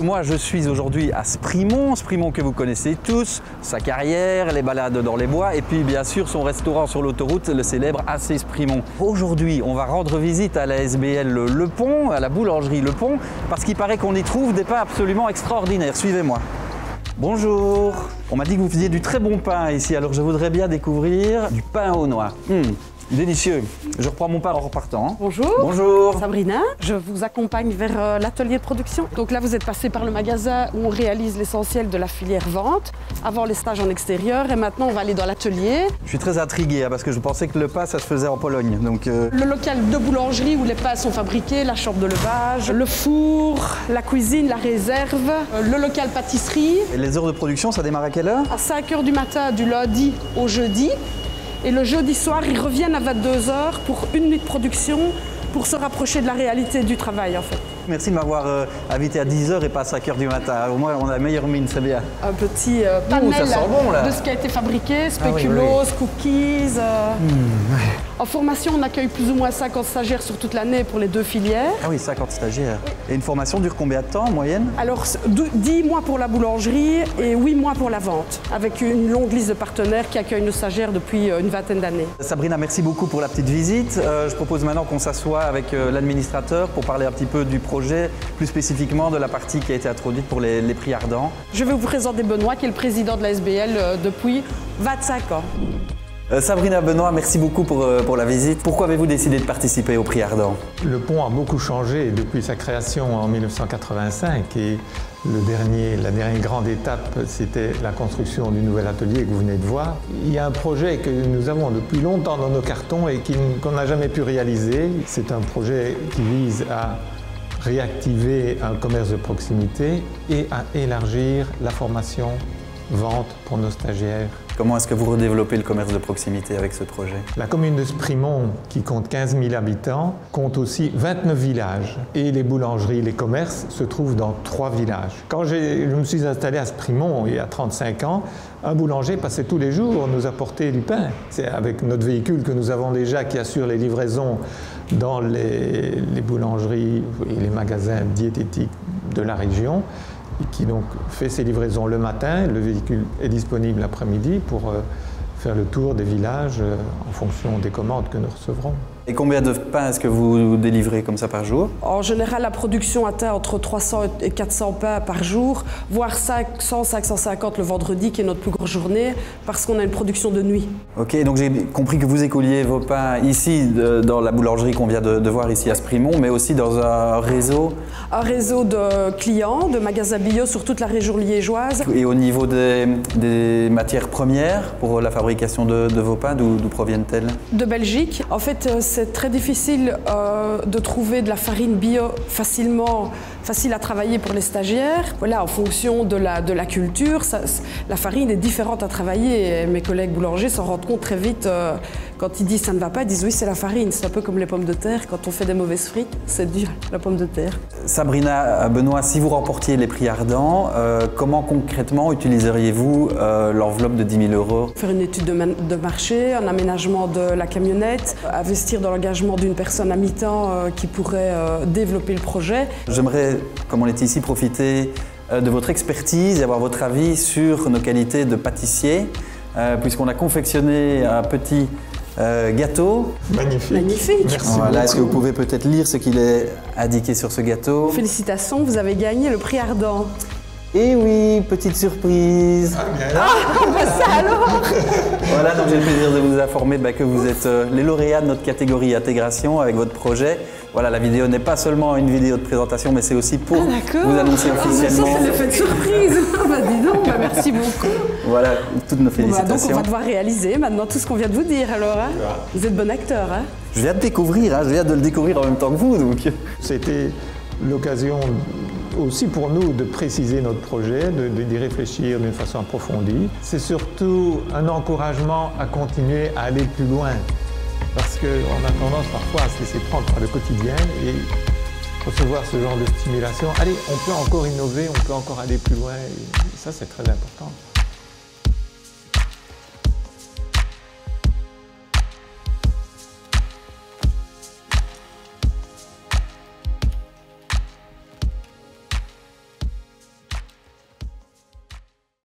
Moi, je suis aujourd'hui à Sprimont que vous connaissez tous, sa carrière, les balades dans les bois et puis bien sûr son restaurant sur l'autoroute, le célèbre AC Sprimont. Aujourd'hui, on va rendre visite à la SBL Le Pont, à la boulangerie Le Pont, parce qu'il paraît qu'on y trouve des pains absolument extraordinaires. Suivez-moi. Bonjour. On m'a dit que vous faisiez du très bon pain ici, alors je voudrais bien découvrir du pain aux noix. Délicieux. Je reprends mon pain en repartant. Bonjour. Bonjour. Sabrina, je vous accompagne vers l'atelier de production. Donc là, vous êtes passé par le magasin où on réalise l'essentiel de la filière vente, avant les stages en extérieur, et maintenant on va aller dans l'atelier. Je suis très intrigué parce que je pensais que le pain, ça se faisait en Pologne. Donc, Le local de boulangerie où les pains sont fabriqués, la chambre de levage, le four, la cuisine, la réserve, le local pâtisserie. Et les heures de production, ça démarre à quelle heure? À 5 h du matin, du lundi au jeudi. Et le jeudi soir, ils reviennent à 22 h pour une nuit de production pour se rapprocher de la réalité du travail en fait. Merci de m'avoir invité à 10 h et pas à 5 h du matin. Au moins, on a la meilleure mine, c'est bien. Un petit panel ça sent bon, là. de ce qui a été fabriqué, spéculoos, cookies. En formation, on accueille plus ou moins 50 stagiaires sur toute l'année pour les deux filières. Ah oui, 50 stagiaires. Et une formation dure combien de temps en moyenne? Alors, 10 mois pour la boulangerie et 8 mois pour la vente, avec une longue liste de partenaires qui accueillent nos stagiaires depuis une vingtaine d'années. Sabrina, merci beaucoup pour la petite visite. Je propose maintenant qu'on s'assoie avec l'administrateur pour parler un petit peu du projet, plus spécifiquement de la partie qui a été introduite pour les prix ardents. Je vais vous présenter Benoît, qui est le président de la SBL depuis 25 ans. Sabrina, Benoît, merci beaucoup pour la visite. Pourquoi avez-vous décidé de participer au prix ardent? Le pont a beaucoup changé depuis sa création en 1985 et la dernière grande étape, c'était la construction du nouvel atelier que vous venez de voir. Il y a un projet que nous avons depuis longtemps dans nos cartons et qu'on n'a jamais pu réaliser. C'est un projet qui vise à réactiver un commerce de proximité et à élargir la formation vente pour nos stagiaires. Comment est-ce que vous redéveloppez le commerce de proximité avec ce projet? La commune de Sprimont, qui compte 15 000 habitants, compte aussi 29 villages. Et les boulangeries, les commerces se trouvent dans 3 villages. Quand je me suis installé à Sprimont il y a 35 ans, un boulanger passait tous les jours nous apporter du pain. C'est avec notre véhicule que nous avons déjà qui assure les livraisons dans les boulangeries et les magasins diététiques de la région, et qui donc fait ses livraisons le matin. Le véhicule est disponible l'après-midi pour faire le tour des villages en fonction des commandes que nous recevrons. Et combien de pains est-ce que vous délivrez comme ça par jour? En général, la production atteint entre 300 et 400 pains par jour, voire 500, 550 le vendredi, qui est notre plus grosse journée, parce qu'on a une production de nuit. Ok, donc j'ai compris que vous écouliez vos pains ici, dans la boulangerie qu'on vient de voir ici à Sprimont, mais aussi dans un réseau? Un réseau de clients, de magasins bio sur toute la région liégeoise. Et au niveau des matières premières pour la fabrication de vos pains, d'où proviennent-elles? De Belgique. En fait, c'est très difficile de trouver de la farine bio facile à travailler pour les stagiaires. Voilà, en fonction de la culture, la farine est différente à travailler. Et mes collègues boulangers s'en rendent compte très vite. Quand ils disent ça ne va pas, ils disent oui, c'est la farine. C'est un peu comme les pommes de terre. Quand on fait des mauvaises frites, c'est dur, la pomme de terre. Sabrina, Benoît, si vous remportiez les prix ardents, comment concrètement utiliseriez-vous l'enveloppe de 10 000 €? Faire une étude de marché, un aménagement de la camionnette, investir dans l'engagement d'une personne à mi-temps qui pourrait développer le projet. J'aimerais, comme on est ici, profiter de votre expertise et avoir votre avis sur nos qualités de pâtissier, puisqu'on a confectionné un petit gâteau. Magnifique. Magnifique. Merci voilà, est-ce que vous beaucoup. pouvez peut-être lire ce qu'il est indiqué sur ce gâteau? Félicitations, vous avez gagné le prix ardent. Et oui, petite surprise. Ça alors. Voilà, donc j'ai le plaisir de vous informer que vous êtes les lauréats de notre catégorie intégration avec votre projet. Voilà, la vidéo n'est pas seulement une vidéo de présentation, mais c'est aussi pour vous annoncer officiellement. Ça, c'est l'effet de surprise. Dis donc, merci beaucoup. Voilà, toutes nos félicitations. Donc on va devoir réaliser maintenant tout ce qu'on vient de vous dire alors. Hein. Vous êtes bon acteur. Hein. Je viens de découvrir, je viens de le découvrir en même temps que vous. C'était l'occasion aussi pour nous de préciser notre projet, d'y réfléchir d'une façon approfondie. C'est surtout un encouragement à continuer à aller plus loin. Parce qu'on a tendance parfois à se laisser prendre par le quotidien et recevoir ce genre de stimulation. Allez, on peut encore innover, on peut encore aller plus loin. Et ça, c'est très important.